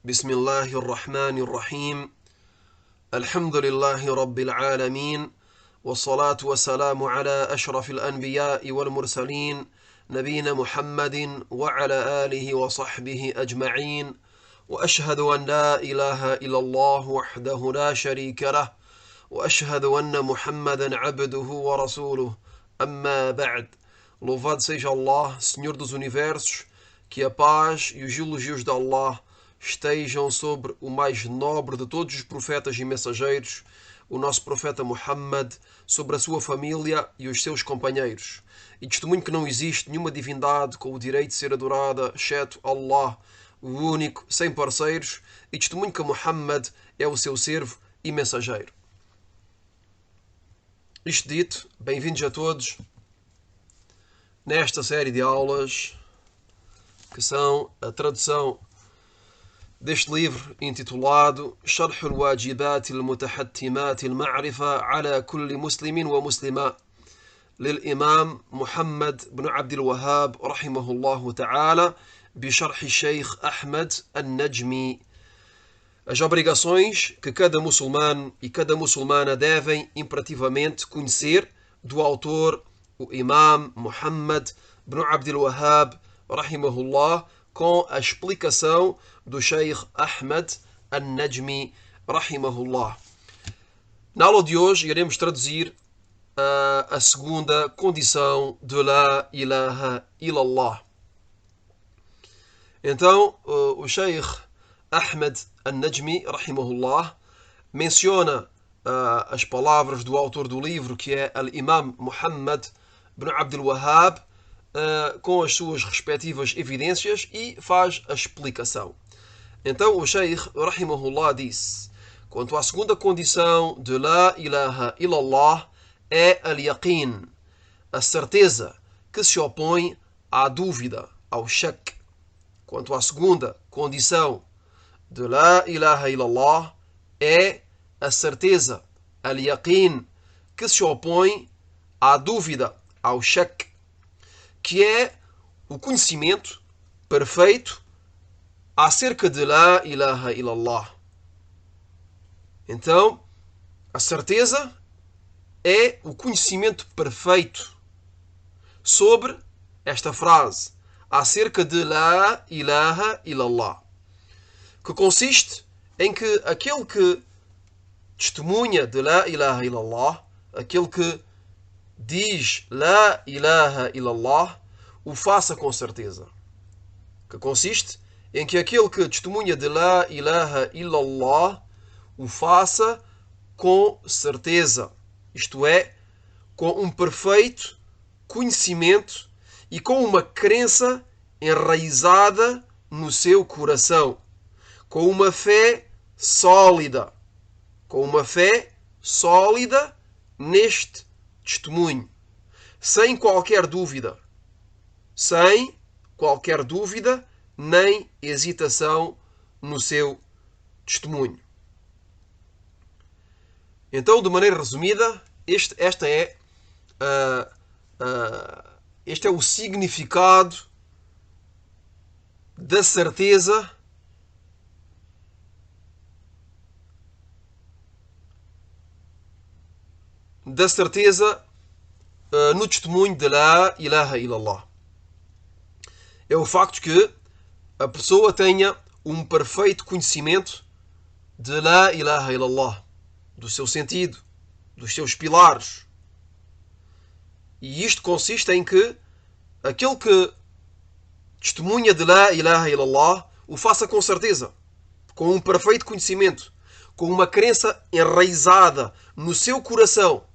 بسم الله الرحمن الرحيم الحمد لله رب العالمين والصلاة والسلام على أشرف الأنبياء والمرسلين نبينا محمد وعلى آله وصحبه أجمعين وأشهد أن لا إله إلا الله وحده لا شريك له وأشهد أن محمدا عبده ورسوله أما بعد. Louvado seja Allah, Senhor dos Universos, que a paz e os elogios de Allah estejam sobre o mais nobre de todos os profetas e mensageiros, o nosso profeta Muhammad, sobre a sua família e os seus companheiros. E testemunho que não existe nenhuma divindade com o direito de ser adorada, exceto Allah, o único, sem parceiros, e testemunho que Muhammad é o seu servo e mensageiro. Isto dito, bem-vindos a todos nesta série de aulas que são a tradução deste livro intitulado شرح الواجبات المتحتمات المعرفة على كل مسلم ومسلمة للإمام محمد بن عبد الوهاب رحمه الله تعالى بشرح الشيخ أحمد النجمي. As obrigações que cada muçulmano e cada muçulmana devem imperativamente conhecer do autor, o Imam Muhammad ibn Abdul Wahhab rahimahullah, com a explicação do Sheikh Ahmad al-Najmi rahimahullah. Na aula de hoje iremos traduzir a segunda condição de La ilaha illallah. Então, o Sheikh Ahmad al-Najmi rahimahullah menciona as palavras do autor do livro, que é Al-Imam Muhammad ibn Abdul Wahhab, com as suas respectivas evidências, e faz a explicação. Então o Sheikh rahimahullah disse: quanto à segunda condição de La ilaha illallah, é al-yaqin, a certeza que se opõe à dúvida, ao shak. Quanto à segunda condição de La ilaha illallah, é a certeza, al-yaqin, que se opõe à dúvida, ao shak, que é o conhecimento perfeito acerca de La ilaha illallah. Então, a certeza é o conhecimento perfeito sobre esta frase, acerca de La ilaha illallah, que consiste em que aquele que testemunha de La ilaha illallah, aquele que diz La ilaha illallah, o faça com certeza. Que consiste em que aquele que testemunha de La ilaha illallah o faça com certeza, isto é, com um perfeito conhecimento e com uma crença enraizada no seu coração, com uma fé sólida, neste testemunho, sem qualquer dúvida, nem hesitação no seu testemunho. Então, de maneira resumida, este é o significado da certeza no testemunho de La ilaha illallah. É o facto que a pessoa tenha um perfeito conhecimento de La ilaha illallah, do seu sentido, dos seus pilares. E isto consiste em que aquele que testemunha de La ilaha illallah o faça com certeza, com um perfeito conhecimento, com uma crença enraizada no seu coração,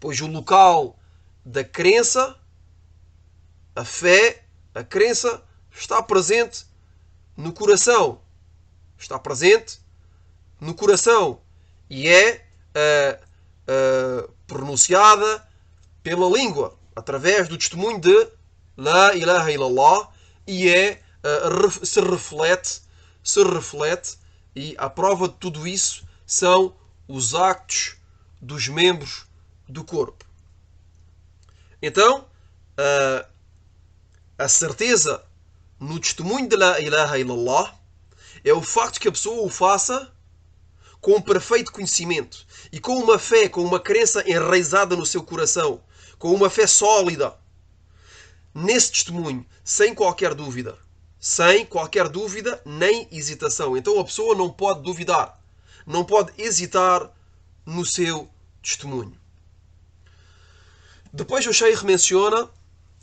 pois o local da crença, a fé, a crença, está presente no coração. E é pronunciada pela língua, através do testemunho de La ilaha illallah, e se reflete, e a prova de tudo isso são os actos dos membros do corpo. Então, a certeza no testemunho de La ilaha illallah é o facto que a pessoa o faça com um perfeito conhecimento e com uma fé, com uma crença enraizada no seu coração, com uma fé sólida nesse testemunho, sem qualquer dúvida. Sem qualquer dúvida nem hesitação. Então a pessoa não pode duvidar, não pode hesitar no seu testemunho. Depois o Sheikh menciona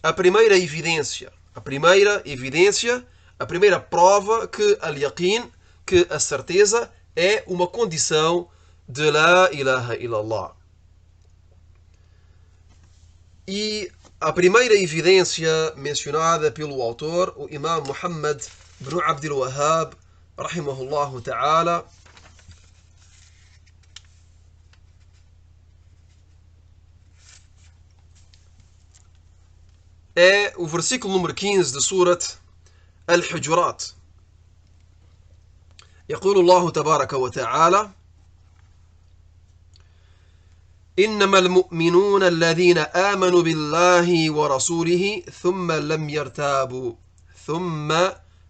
a primeira evidência, a primeira prova que al-yaqin, que a certeza é uma condição de La ilaha illallah. E a primeira evidência mencionada pelo autor, o Imam Muhammad ibn Abdul Wahhab, rahimahullah ta'ala, é o versículo número 15 de Surat Al-Hujurat. يقول الله تبارك وتعالى: إنما المؤمنون الذين آمنوا بالله ورسوله ثم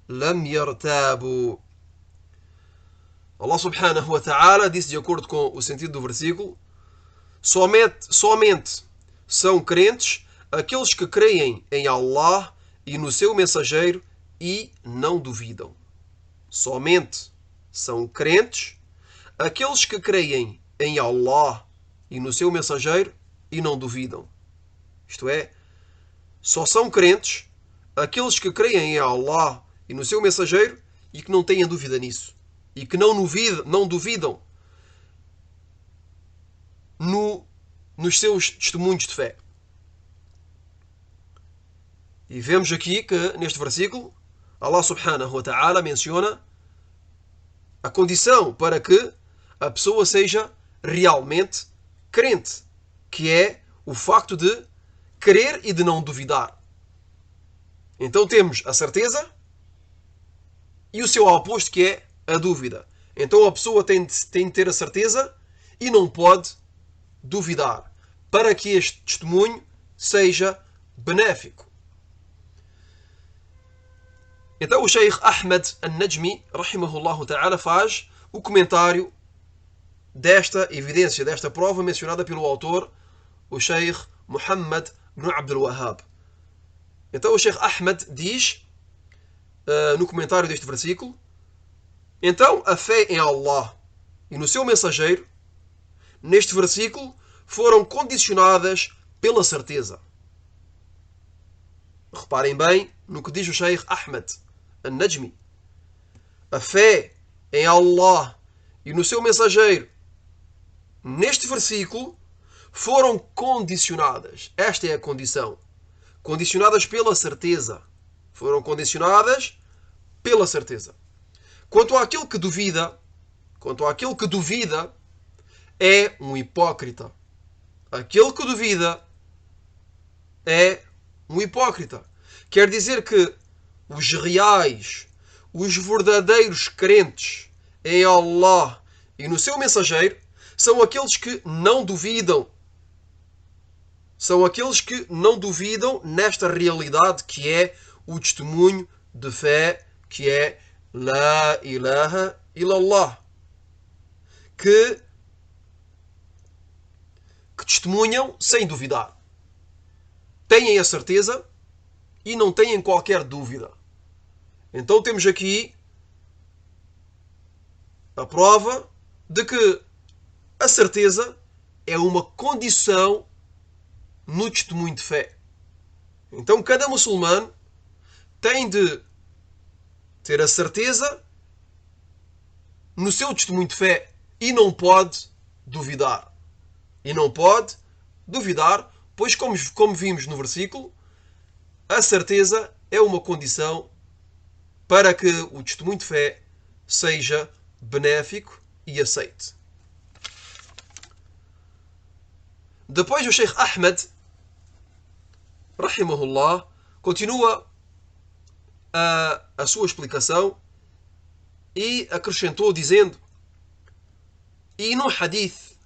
لم يرتابوا. Allah subhanahu wa ta'ala disse, de acordo com o sentido do versículo, somente são crentes aqueles que creem em Allah e no seu mensageiro e não duvidam. Somente são crentes aqueles que creem em Allah e no seu mensageiro e não duvidam. Isto é, só são crentes aqueles que creem em Allah e no seu mensageiro e que não tenham dúvida nisso. E que não duvidam nos seus testemunhos de fé. E vemos aqui que neste versículo Allah subhanahu wa ta'ala menciona a condição para que a pessoa seja realmente crente, que é o facto de crer e de não duvidar. Então temos a certeza e o seu oposto, que é a dúvida. Então a pessoa tem de ter a certeza e não pode duvidar, para que este testemunho seja benéfico. Então o Sheikh Ahmed Al-Najmi, rahimahullah ta'ala, faz o comentário desta evidência, desta prova mencionada pelo autor, o Sheikh Muhammad ibn Abdul Wahhab. Então o Sheikh Ahmed diz, no comentário deste versículo, então a fé em Allah e no seu mensageiro, neste versículo, foram condicionadas pela certeza. Reparem bem no que diz o Sheikh Ahmed Al-Najmi. A fé em Allah e no seu mensageiro, neste versículo, foram condicionadas. Esta é a condição. Condicionadas pela certeza. Foram condicionadas pela certeza. Quanto àquele que duvida, é um hipócrita. Aquele que duvida é um hipócrita. Quer dizer que os reais, os verdadeiros crentes em Allah e no seu mensageiro são aqueles que não duvidam. São aqueles que não duvidam nesta realidade que é o testemunho de fé, que é La ilaha illallah. Que testemunham sem duvidar. Têm a certeza e não têm qualquer dúvida. Então temos aqui a prova de que a certeza é uma condição no testemunho de fé. Então cada muçulmano tem de ter a certeza no seu testemunho de fé e não pode duvidar. E não pode duvidar, pois como vimos no versículo, a certeza é uma condição para que o testemunho de fé seja benéfico e aceite. Depois o Sheikh Ahmed, rahimahullah, continua a sua explicação e acrescentou dizendo: e num hadith,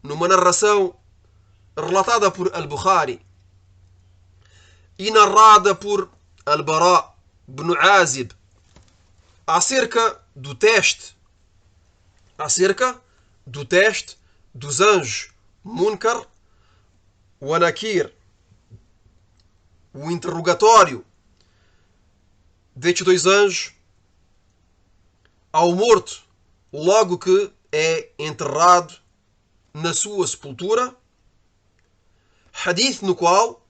numa narração relatada por Al-Bukhari e narrada por Al-Bara ibn Azib acerca do teste dos anjos Munkar, o Nakir, o interrogatório destes dois anjos ao morto logo que é enterrado na sua sepultura. Hadith no qual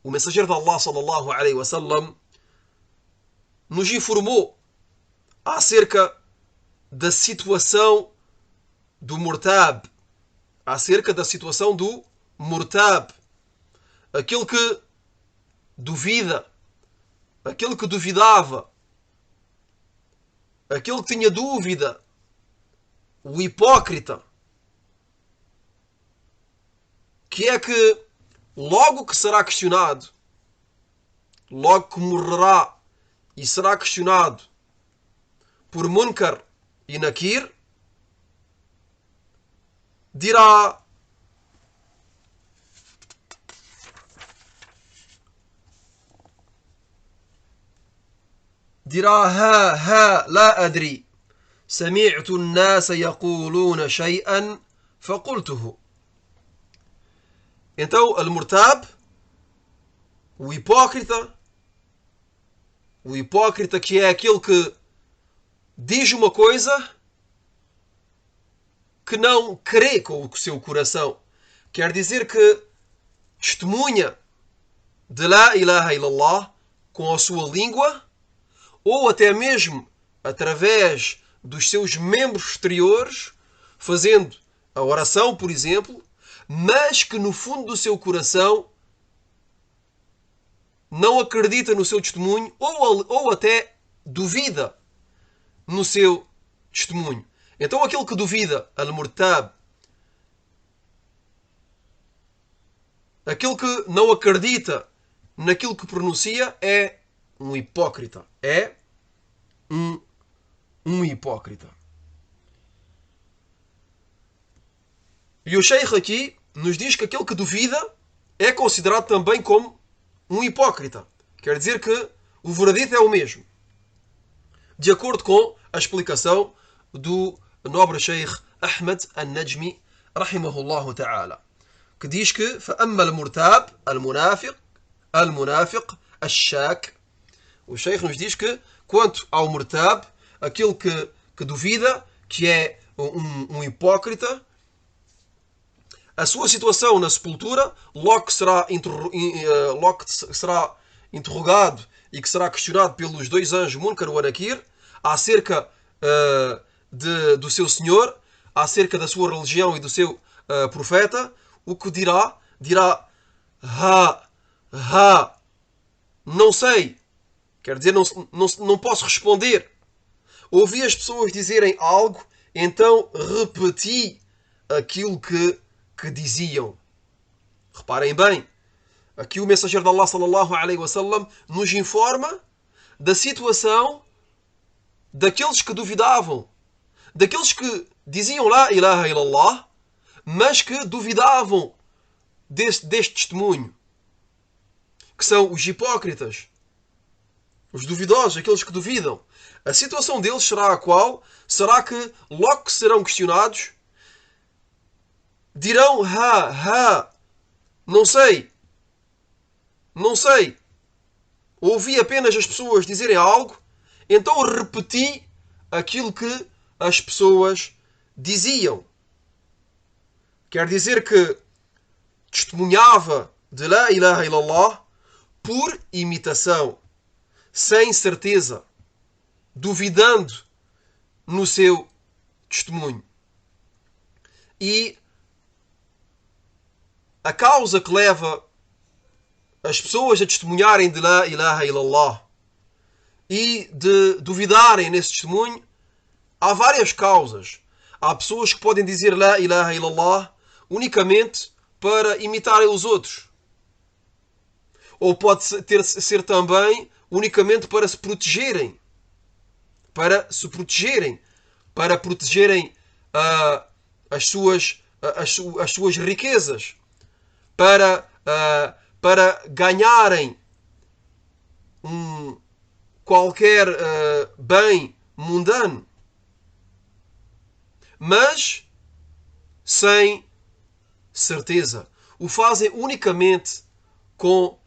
o mensageiro de Allah sallallahu alaihi wasallam nos informou acerca da situação do murtab, aquele que duvida, aquele que duvidava, aquele que tinha dúvida, o hipócrita, que é que logo que será questionado, logo que morrerá e será questionado por Munkar e Nakir, dirá: ها لا أدري سمعت الناس يقولون شيئا فقلته. Então, al-murtab, o hipócrita que é aquele que diz uma coisa que não crê com o seu coração. Quer dizer que testemunha de la ilaha illallah com a sua língua, ou até mesmo através dos seus membros exteriores, fazendo a oração, por exemplo, mas que no fundo do seu coração não acredita no seu testemunho, ou até duvida no seu testemunho. Então aquele que duvida, al-murtab, aquele que não acredita naquilo que pronuncia, é um hipócrita. É um hipócrita. E o Sheikh aqui nos diz que aquele que duvida é considerado também como um hipócrita. Quer dizer que o veredito é o mesmo. De acordo com a explicação do nobre Sheikh Ahmed al-Najmi, rahimahullah ta'ala, que diz que فَأَمَّا الْمُرْتَابِ الْمُنَافِقِ الشَّاك. O Sheikh nos diz que quanto ao murtab, aquele que duvida, que é um hipócrita, a sua situação na sepultura, logo que será interrogado e que será questionado pelos dois anjos Munkar e Nakir acerca do seu Senhor, acerca da sua religião e do seu profeta, o que dirá? Dirá: não sei. Quer dizer, não posso responder. Ouvi as pessoas dizerem algo, então repeti aquilo que diziam. Reparem bem, aqui o mensageiro de Allah sallallahu alaihi wasallam nos informa da situação daqueles que duvidavam, daqueles que diziam la ilaha illallah, mas que duvidavam deste testemunho, que são os hipócritas, os duvidosos, aqueles que duvidam. A situação deles será a qual? Será que logo que serão questionados dirão não sei, ouvi apenas as pessoas dizerem algo, então repeti aquilo que as pessoas diziam. Quer dizer que testemunhava de la ilaha illallah por imitação, sem certeza, duvidando no seu testemunho. E a causa que leva as pessoas a testemunharem de la ilaha illallah e de duvidarem nesse testemunho, há várias causas. Há pessoas que podem dizer la ilaha illallah unicamente para imitarem os outros. Ou pode ser também unicamente para se protegerem. Para protegerem as suas riquezas. Para ganharem qualquer bem mundano, mas sem certeza. O fazem unicamente com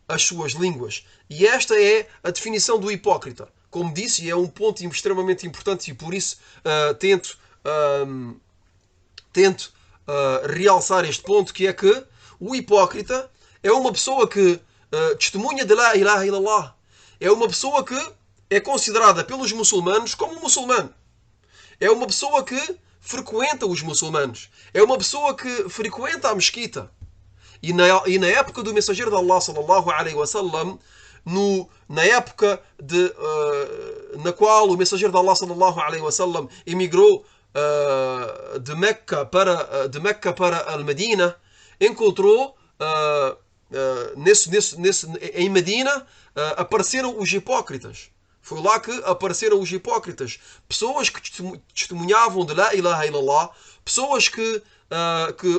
as suas línguas. E esta é a definição do hipócrita. Como disse, é um ponto extremamente importante e por isso tento realçar este ponto, que é que o hipócrita é uma pessoa que testemunha de la ilaha illallah. É uma pessoa que é considerada pelos muçulmanos como um muçulmano. É uma pessoa que frequenta os muçulmanos. É uma pessoa que frequenta a mesquita. E na época do mensageiro de Allah sallallahu alaihi wasallam, na época na qual o mensageiro de Allah sallallahu alaihi wasallam emigrou de Meca para Al-Medina, encontrou em Medina apareceram os hipócritas. Foi lá que apareceram os hipócritas. Pessoas que testemunhavam de la ilaha illallah, pessoas que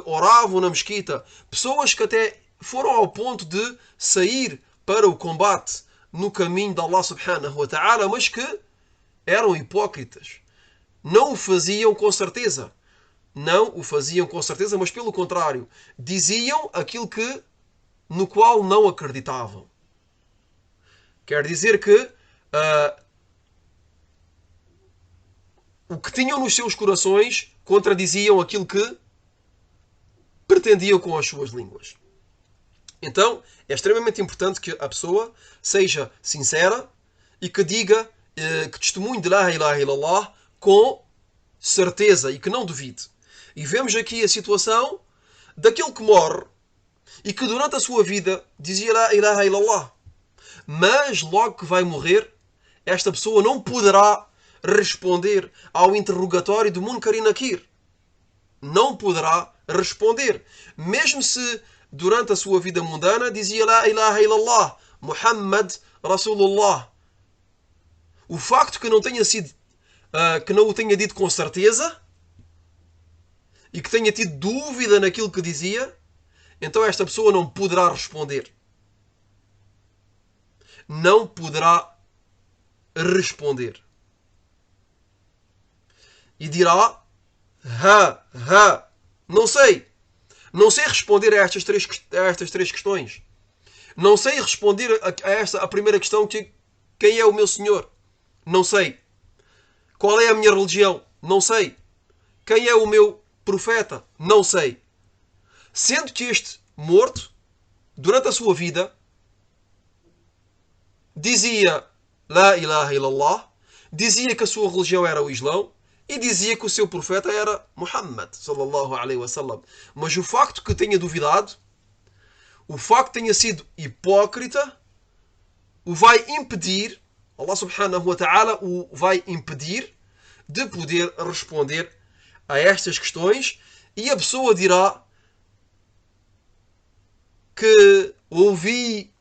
oravam na mesquita, pessoas que até foram ao ponto de sair para o combate no caminho de Allah subhanahu wa ta'ala, mas que eram hipócritas. Não o faziam com certeza. Não o faziam com certeza, mas pelo contrário, diziam aquilo no qual não acreditavam. Quer dizer que o que tinham nos seus corações contradiziam aquilo que pretendiam com as suas línguas. Então, é extremamente importante que a pessoa seja sincera e que diga, que testemunhe de la ilaha illallah com certeza e que não duvide. E vemos aqui a situação daquele que morre e que durante a sua vida dizia la ilaha illallah. Mas logo que vai morrer, esta pessoa não poderá responder ao interrogatório de Munkar e Nakir. Não poderá responder. Mesmo se durante a sua vida mundana dizia la ilaha illallah, Muhammad Rasulullah. O facto que não o tenha dito com certeza e que tenha tido dúvida naquilo que dizia, então esta pessoa não poderá responder. Não poderá responder. E dirá, não sei. Não sei responder a estas três questões. Não sei responder a primeira questão, quem é o meu Senhor? Não sei. Qual é a minha religião? Não sei. Quem é o meu profeta? Não sei. Sendo que este morto, durante a sua vida, dizia la ilaha illallah, dizia que a sua religião era o Islão e dizia que o seu profeta era Muhammad sallallahu alaihi wasallam. Mas o facto que tenha duvidado, o facto que tenha sido hipócrita, o vai impedir, Allah subhanahu wa ta'ala o vai impedir de poder responder a estas questões, e a pessoa dirá que ouvi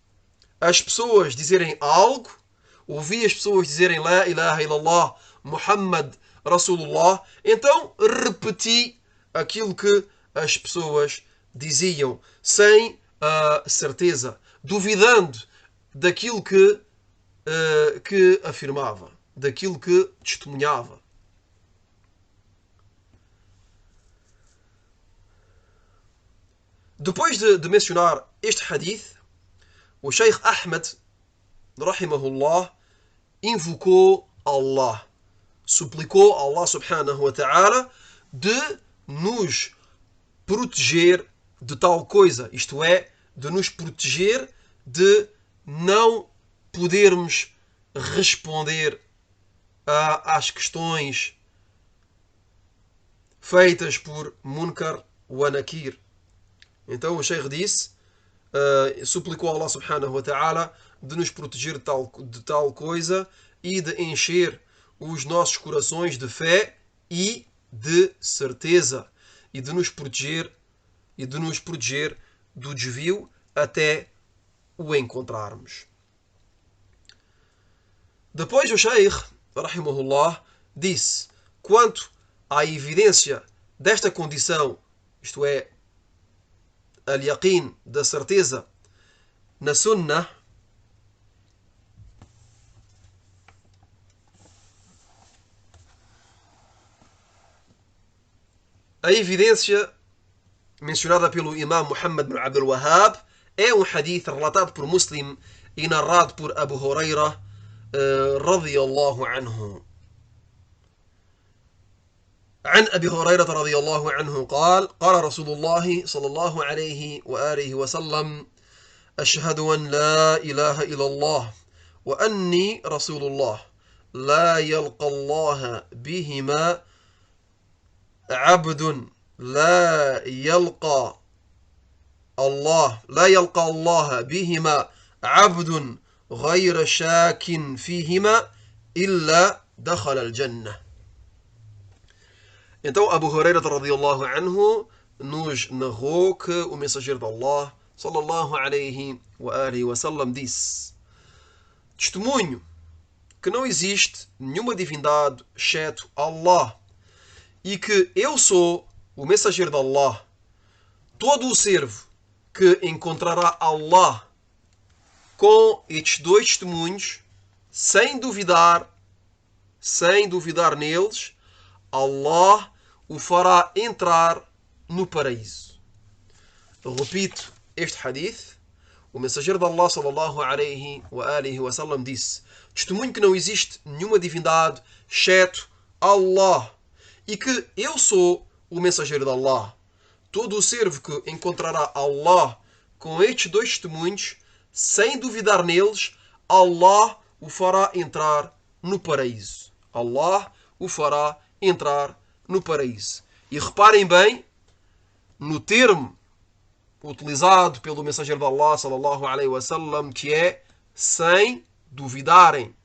as pessoas dizerem algo, ouvi as pessoas dizerem la ilaha illallah Muhammad Rasulullah, então repeti aquilo que as pessoas diziam, sem certeza, duvidando daquilo que afirmava, daquilo que testemunhava. Depois de mencionar este hadith, o Sheikh Ahmed, rahimahullah, invocou Allah, suplicou a Allah subhanahu wa ta'ala de nos proteger de tal coisa, isto é, de nos proteger de não podermos responder às questões feitas por Munkar wa Nakir. Então o Sheikh disse, suplicou a Allah subhanahu wa ta'ala de nos proteger de tal coisa e de encher os nossos corações de fé e de certeza, e de nos proteger do desvio até o encontrarmos. Depois o Sheikh, rahimahullah, disse, quanto à evidência desta condição, isto é, al-yaqin, da certeza, na sunnah, A evidência mencionada pelo Imam Muhammad bin Abdul Wahhab é um hadith relatado por Muslim e narrado por Abu Huraira radiyallahu anhu. عن أبي هريرة رضي الله عنه قال قال رسول الله صلى الله عليه وآله وسلم أشهد أن لا إله إلا الله وأني رسول الله لا يلقى الله بهما عبد لا يلقى الله بهما عبد غير شاك فيهما إلا دخل الجنة. Então Abu Huraira radiyallahu anhu nos narrou que o mensageiro de Allah sallallahu alayhi wa alihi wa sallam disse: testemunho que não existe nenhuma divindade exceto Allah e que eu sou o mensageiro de Allah. Todo o servo que encontrará Allah com estes dois testemunhos, sem duvidar neles, Allah o fará entrar no paraíso. Eu repito este hadith. O mensageiro de Allah sallallahu alayhi wa alihi wa sallam disse: testemunho que não existe nenhuma divindade exceto Allah e que eu sou o mensageiro de Allah. Todo o servo que encontrará Allah com estes dois testemunhos, sem duvidar neles, Allah o fará entrar no paraíso. Allah o fará entrar no paraíso. E reparem bem no termo utilizado pelo mensageiro de Allah sallallahu alaihi wasallam, que é sem duvidarem.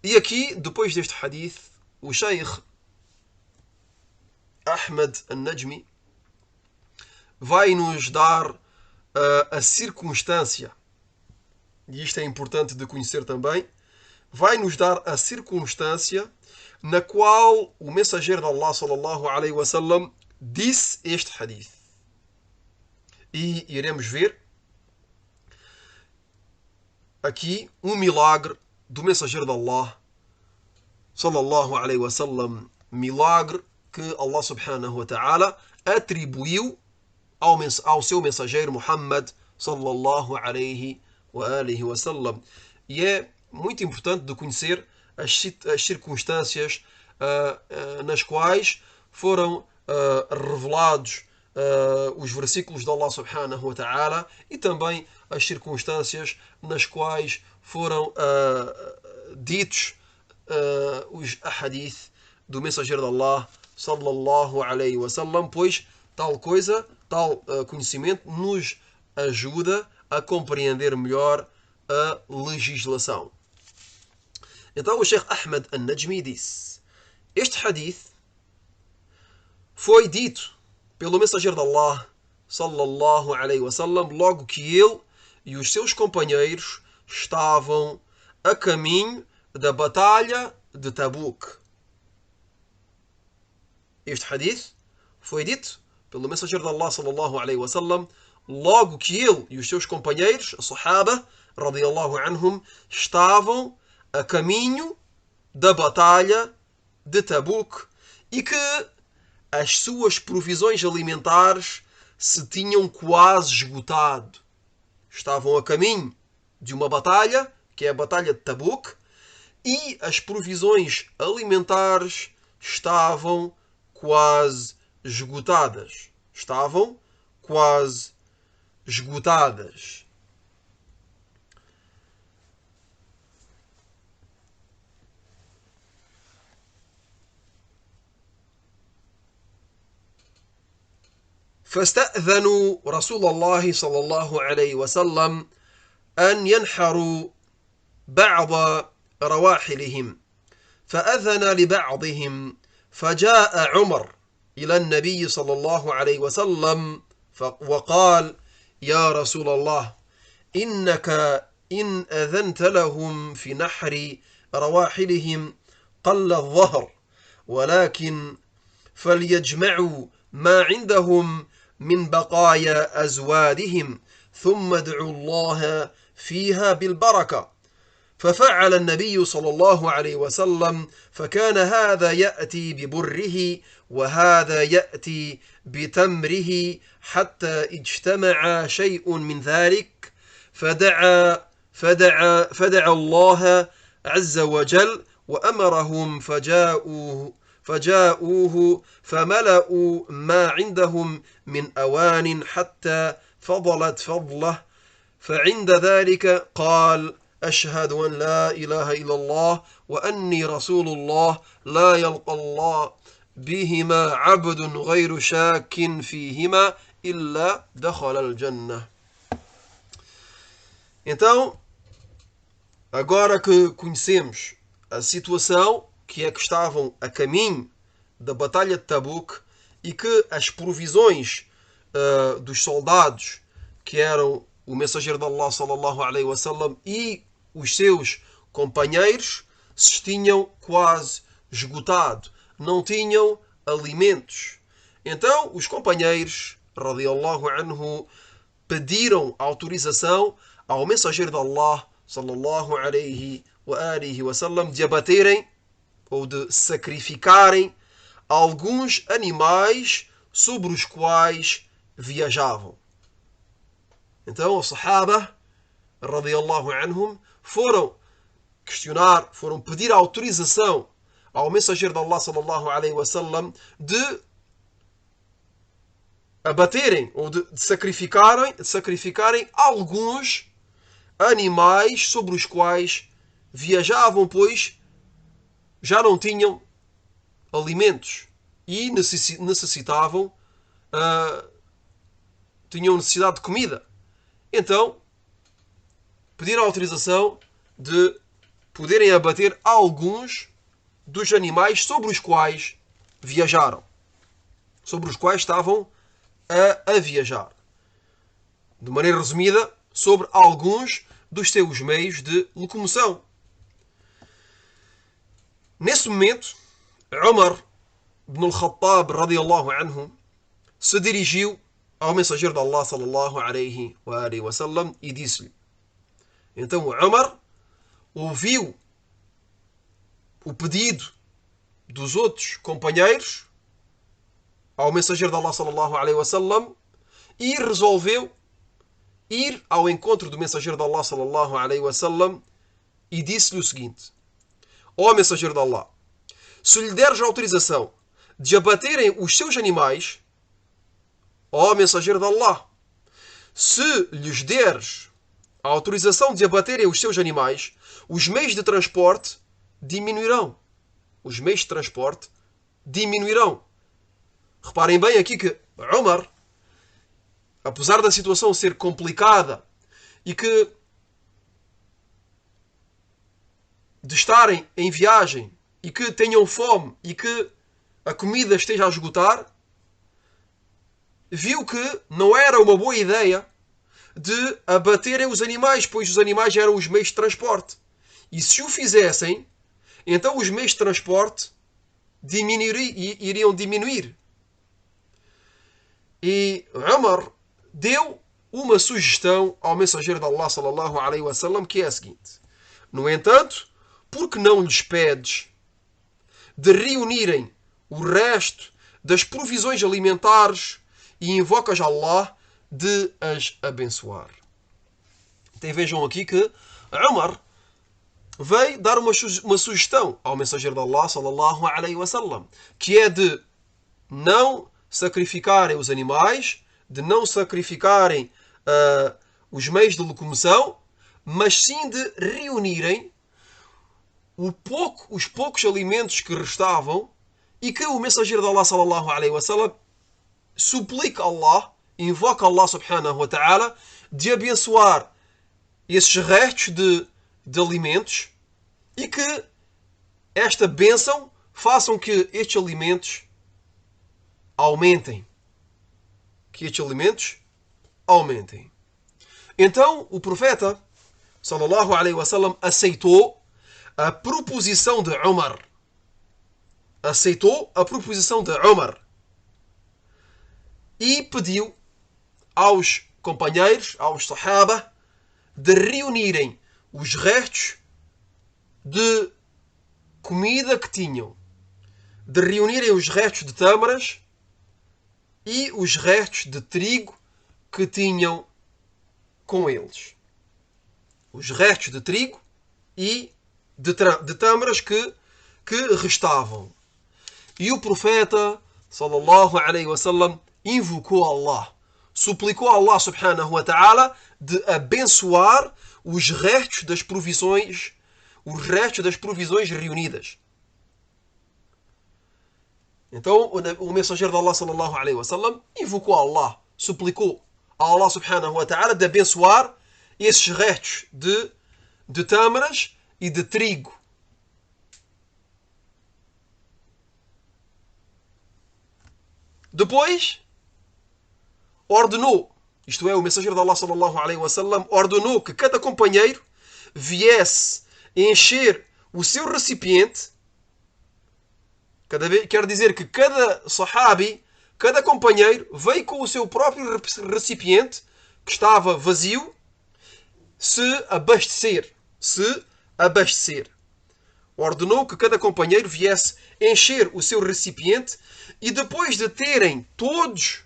E aqui, depois deste hadith, o Sheikh Ahmed An-Najmi vai nos dar a circunstância, e isto é importante de conhecer também, vai nos dar a circunstância na qual o mensageiro de Allah sallallahu alaihi wasallam disse este hadith. E iremos ver aqui um milagre do mensageiro de Allah sallallahu alaihi wasallam, milagre que Allah subhanahu wa ta'ala atribuiu ao seu mensageiro Muhammad sallallahu alaihi wa alihi wasallam. E é muito importante de conhecer as circunstâncias nas quais foram revelados os versículos de Allah subhanahu wa ta'ala e também as circunstâncias nas quais foram ditos os ahadith do mensageiro de Allah sallallahu alaihi wasallam, pois tal conhecimento nos ajuda a compreender melhor a legislação. Então o Sheikh Ahmed An-Najmi disse: este hadith foi dito pelo mensageiro de Allah sallallahu alaihi wasallam logo que ele e os seus companheiros estavam a caminho da batalha de Tabuk. Este hadith foi dito pelo mensageiro de Allah sallallahu alaihi wasallam logo que ele e os seus companheiros, a Sahaba radiyallahu anhum, estavam a caminho da batalha de Tabuk e que as suas provisões alimentares se tinham quase esgotado. Estavam a caminho de uma batalha, que é a batalha de Tabuk, e as provisões alimentares estavam quase esgotadas. فاستأذنوا رسول الله صلى الله عليه وسلم أن ينحروا بعض رواحلهم فأذن لبعضهم فجاء عمر إلى النبي صلى الله عليه وسلم وقال: يا رسول الله إنك إن أذنت لهم في نحر رواحلهم قل الظهر ولكن فليجمعوا ما عندهم من بقايا أزوادهم ثم ادعوا الله فيها بالبركة ففعل النبي صلى الله عليه وسلم فكان هذا يأتي ببره وهذا يأتي بتمره حتى اجتمع شيء من ذلك فدعا الله عز وجل وأمرهم فجاءوه فملأوا ما عندهم من أوان حتى فضلت فضله فعند ذلك قال أشهد أن لا إله إلا الله وأني رسول الله لا يلقى الله بهما عبد غير شاك فيهما إلا دخل الجنة. Então, agora que conhecemos a situação que é que estavam a caminho da Batalha de Tabuk e que as provisões dos soldados que eram o mensageiro de Allah sallallahu alaihi wasallam e os seus companheiros se tinham quase esgotado, não tinham alimentos. Então os companheiros radiyallahu anhu pediram autorização ao mensageiro de Allah sallallahu alaihi wasallam de abaterem ou de sacrificarem alguns animais sobre os quais viajavam. Então os Sahaba radiyallahu anhum foram questionar, foram pedir autorização ao mensageiro de Allah sallallahu alaihi wasallam de abaterem ou de sacrificarem alguns animais sobre os quais viajavam, pois já não tinham alimentos e necessitavam, tinham necessidade de comida. Então pediram autorização de poderem abater alguns dos animais sobre os quais viajaram, sobre os quais estavam a viajar. De maneira resumida, sobre alguns dos seus meios de locomoção. Nesse momento, Umar ibn al-Khattab radiyallahu anhu se dirigiu ao mensageiro de Allah sallallahu alaihi wasallam e disse-lhe. Então Umar ouviu o pedido dos outros companheiros ao mensageiro de Allah sallallahu alaihi wasallam e resolveu ir ao encontro do mensageiro de Allah sallallahu alaihi wasallam e disse-lhe o seguinte: ó mensageiro de Allah, se lhe deres autorização de abaterem os seus animais, ó mensageiro de Allah, se lhes deres a autorização de abaterem os seus animais, os meios de transporte diminuirão. Os meios de transporte diminuirão. Reparem bem aqui que Umar, apesar da situação ser complicada e que de estarem em viagem e que tenham fome e que a comida esteja a esgotar, viu que não era uma boa ideia de abaterem os animais, pois os animais eram os meios de transporte. E se o fizessem, então os meios de transporte iriam diminuir. E Umar deu uma sugestão ao mensageiro de Allah sallallahu alaihi wasallam, que é a seguinte: no entanto, por que não lhes pedes de reunirem o resto das provisões alimentares e invocas Allah de as abençoar? Então vejam aqui que Umar veio dar uma sugestão ao mensageiro de Allah sallallahu alaihi wasallam, que é de não sacrificarem os animais, de não sacrificarem os meios de locomoção, mas sim de reunirem os poucos alimentos que restavam e que o mensageiro de Allah sallallahu alaihi wasallam suplica a Allah, invoca Allah subhanahu wa ta'ala de abençoar esses restos de alimentos e que esta bênção façam que estes alimentos aumentem. Que estes alimentos aumentem. Então o profeta sallallahu alaihi wasallam aceitou a proposição de Umar. Aceitou a proposição de Umar e pediu aos companheiros, aos Sahaba, de reunirem os restos de comida que tinham, de reunirem os restos de tâmaras e os restos de trigo que tinham com eles. Os restos de trigo e de tâmaras que restavam. E o profeta, sallallahu alaihi wasallam, invocou Allah, suplicou a Allah subhanahu wa ta'ala de abençoar os restos das provisões, reunidas. Então o mensageiro de Allah sallallahu alaihi wasallam invocou a Allah, suplicou a Allah subhanahu wa ta'ala de abençoar esses restos de tâmaras e de trigo. Depois ordenou, isto é, o mensageiro de Allah sallallahu alaihi wasallam ordenou que cada companheiro viesse encher o seu recipiente. Quer dizer que cada sahabi, cada companheiro, veio com o seu próprio recipiente, que estava vazio, se abastecer. Ordenou que cada companheiro viesse encher o seu recipiente e depois de terem todos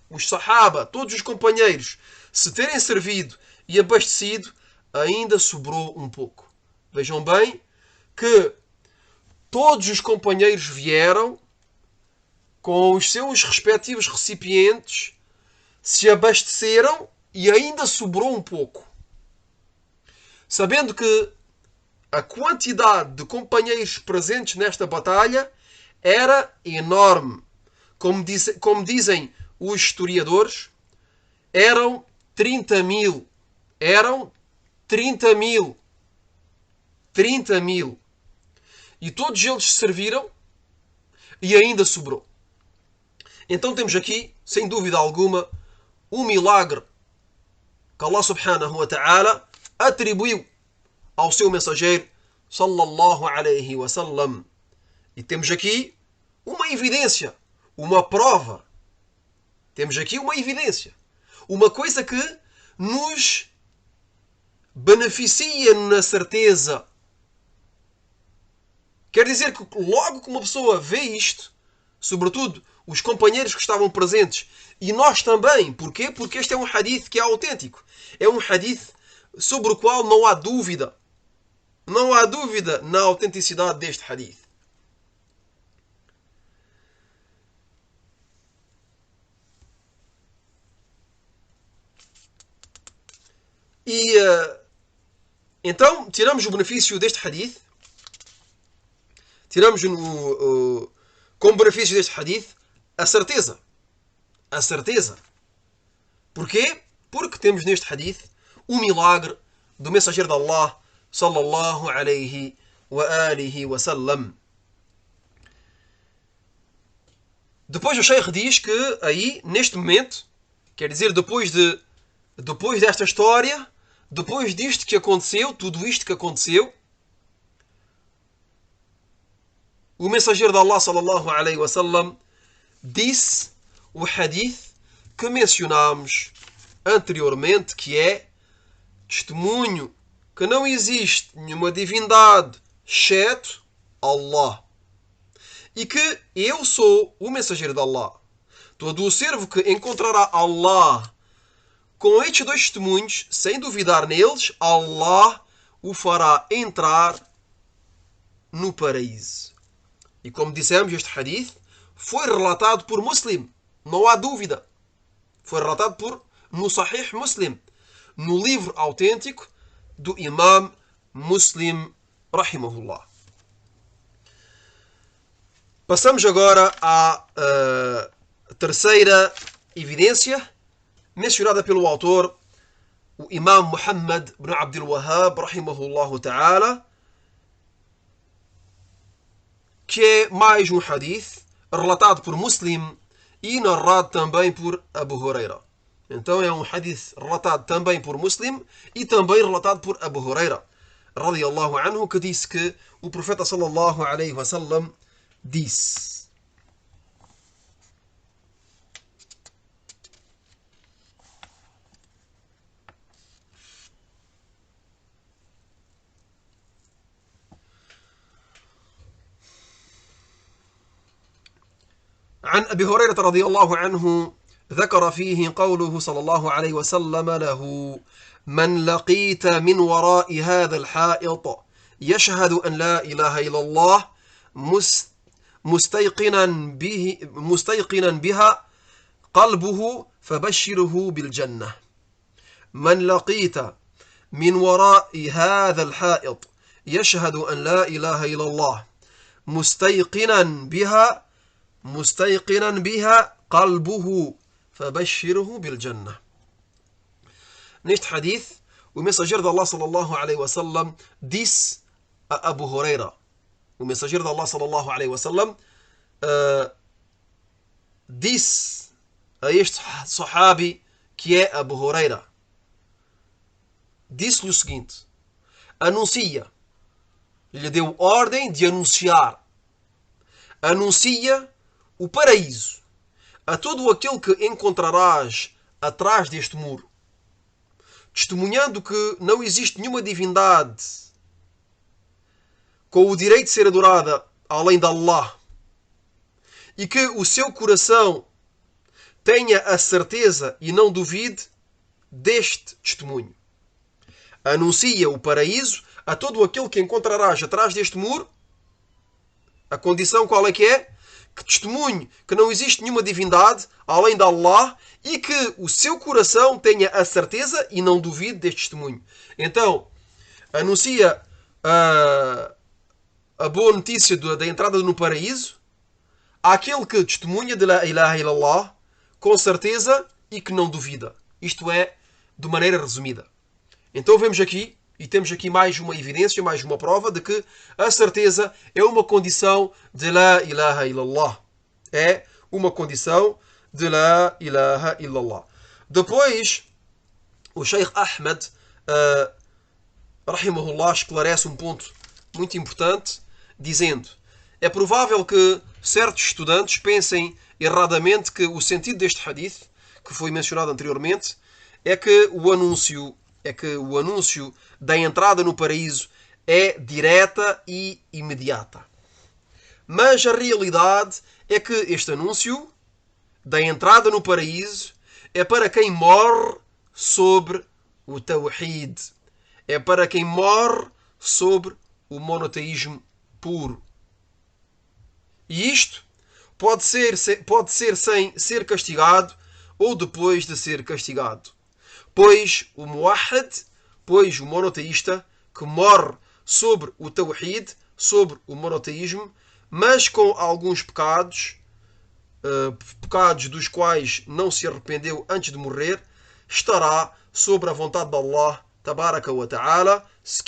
os sahaba, todos os companheiros, se terem servido e abastecido, ainda sobrou um pouco. Vejam bem que todos os companheiros vieram com os seus respectivos recipientes, se abasteceram e ainda sobrou um pouco. Sabendo que a quantidade de companheiros presentes nesta batalha era enorme. Como dizem os historiadores, eram 30 mil. Eram 30 mil. 30 mil. E todos eles serviram e ainda sobrou. Então temos aqui, sem dúvida alguma, um milagre que Allah subhanahu wa ta'ala atribuiu ao seu mensageiro sallallahu alaihi wasallam. E temos aqui uma evidência, uma prova. Temos aqui uma evidência. Uma coisa que nos beneficia na certeza. Quer dizer que logo que uma pessoa vê isto, sobretudo os companheiros que estavam presentes, e nós também, porquê? Porque este é um hadith que é autêntico. É um hadith sobre o qual não há dúvida. Não há dúvida na autenticidade deste hadith. E então tiramos o benefício deste hadith. Tiramos como benefício deste hadith a certeza. A certeza. Porquê? Porque temos neste hadith o milagre do mensageiro de Allah sallallahu alaihi wa alihi wa sallam. Depois o Sheikh diz que aí, neste momento, quer dizer, depois desta história, depois disto que aconteceu, tudo isto que aconteceu, o mensageiro de Allah sallallahu alaihi wa sallam disse o hadith que mencionámos anteriormente, que é testemunho que não existe nenhuma divindade exceto Allah. E que eu sou o mensageiro de Allah. Todo o servo que encontrará Allah com estes dois testemunhos, sem duvidar neles, Allah o fará entrar no paraíso. E como dissemos, este hadith foi relatado por Muslim. Não há dúvida. Foi relatado no Sahih Muslim, no livro autêntico do Imam Muslim, rahimahullah. Passamos agora à terceira evidência, mencionada pelo autor, o Imam Muhammad ibn Abdul Wahhab, rahimahullah ta'ala, que é mais um hadith relatado por Muslim e narrado também por Abu Huraira. Então é um hadith relatado também por Muslim e também relatado por Abu Huraira, radiyallahu anhu, que disse que o profeta sallallahu alaihi wasallam disse: عن أبي هريرة رضي الله عنه ذكر فيه قوله صلى الله عليه وسلم له: من لقيت من وراء هذا الحائط يشهد أن لا إله إلا الله مستيقنا بها قلبه فبشره بالجنة. من لقيت من وراء هذا الحائط يشهد أن لا إله إلا الله مستيقنا بها قلبه فبشره بالجنة. Neste hadith, o mensageiro de Allah sallallahu alaihi wasallam disse a Abu Huraira. O mensageiro de Allah sallallahu alaihi wasallam disse a este sahabi que é Abu Huraira. Disse-lhe o seguinte: anuncia. Lhe deu ordem de anunciar. Anuncia o paraíso a todo aquele que encontrarás atrás deste muro, testemunhando que não existe nenhuma divindade com o direito de ser adorada além de Allah, e que o seu coração tenha a certeza e não duvide deste testemunho. Anuncia o paraíso a todo aquele que encontrarás atrás deste muro. A condição qual é que é? Que testemunhe que não existe nenhuma divindade além de Allah e que o seu coração tenha a certeza e não duvide deste testemunho. Então, anuncia a boa notícia da entrada no paraíso àquele que testemunha de la ilaha illallah com certeza e que não duvida. Isto é, de maneira resumida. Então vemos aqui, e temos aqui mais uma evidência, mais uma prova de que a certeza é uma condição de la ilaha illallah. É uma condição de la ilaha illallah. Depois, o Sheikh Ahmed, rahimahullah, esclarece um ponto muito importante, dizendo: é provável que certos estudantes pensem erradamente que o sentido deste hadith, que foi mencionado anteriormente, é que o anúncio da entrada no paraíso é direta e imediata. Mas a realidade é que este anúncio da entrada no paraíso é para quem morre sobre o tawhid. É para quem morre sobre o monoteísmo puro. E isto pode ser sem ser castigado ou depois de ser castigado. Pois o muwahhid, pois o monoteísta, que morre sobre o tawhid, sobre o monoteísmo, mas com alguns pecados, pecados dos quais não se arrependeu antes de morrer, estará sobre a vontade de Allah tabaraka wa ta'ala. Se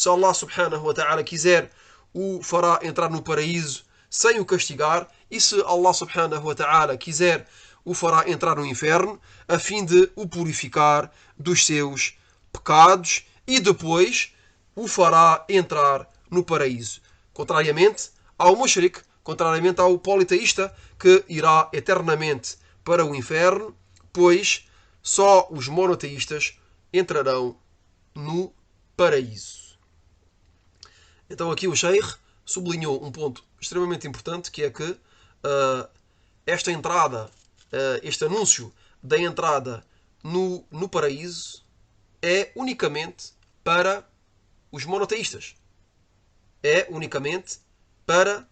Allah subhanahu wa ta'ala quiser, o fará entrar no paraíso sem o castigar, e se Allah subhanahu wa ta'ala quiser, o fará entrar no inferno, a fim de o purificar dos seus pecados, e depois o fará entrar no paraíso. Contrariamente ao mushrik, contrariamente ao politeísta, que irá eternamente para o inferno, pois só os monoteístas entrarão no paraíso. Então aqui o Sheikh sublinhou um ponto extremamente importante, que é que esta entrada, este anúncio da entrada no paraíso é unicamente para os monoteístas. É unicamente para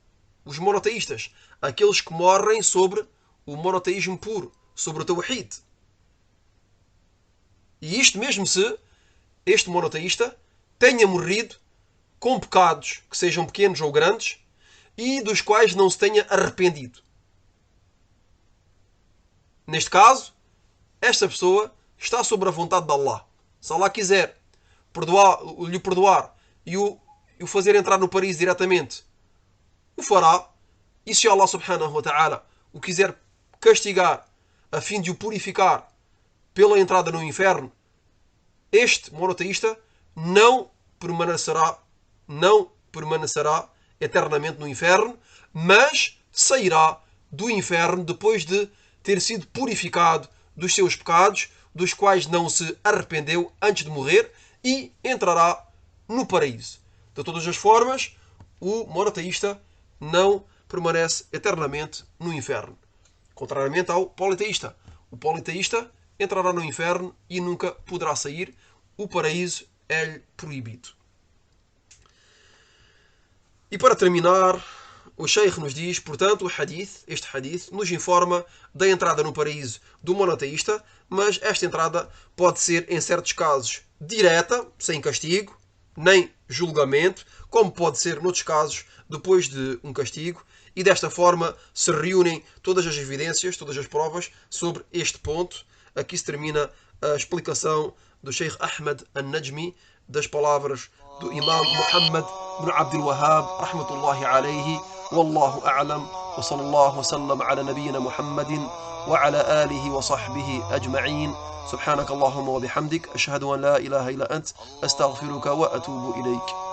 os monoteístas. Aqueles que morrem sobre o monoteísmo puro, sobre o tawhid. E isto mesmo se este monoteísta tenha morrido com pecados, que sejam pequenos ou grandes, e dos quais não se tenha arrependido. Neste caso, esta pessoa está sobre a vontade de Allah. Se Allah quiser lhe perdoar e o fazer entrar no paraíso diretamente, o fará. E se Allah subhanahu wa ta'ala o quiser castigar a fim de o purificar pela entrada no inferno, este monoteísta não permanecerá eternamente no inferno, mas sairá do inferno depois de ter sido purificado dos seus pecados, dos quais não se arrependeu antes de morrer, e entrará no paraíso. De todas as formas, o monoteísta não permanece eternamente no inferno. Contrariamente ao politeísta. O politeísta entrará no inferno e nunca poderá sair. O paraíso é-lhe proibido. E para terminar, o Sheikh nos diz, portanto, este hadith, nos informa da entrada no paraíso do monoteísta, mas esta entrada pode ser, em certos casos, direta, sem castigo, nem julgamento, como pode ser, noutros casos, depois de um castigo, e desta forma se reúnem todas as evidências, todas as provas sobre este ponto. Aqui se termina a explicação do Sheikh Ahmed An-Najmi das palavras do Imam Muhammad bin Abdul Wahhab, rahmatullahi alayhi, wallahu a'lam, wa sallallahu wa sallam ala nabiyyina Muhammadin wa ala alihi wa sahbihi ajma'in. سبحانك اللهم وبحمدك أشهد أن لا إله إلا أنت أستغفرك وأتوب إليك.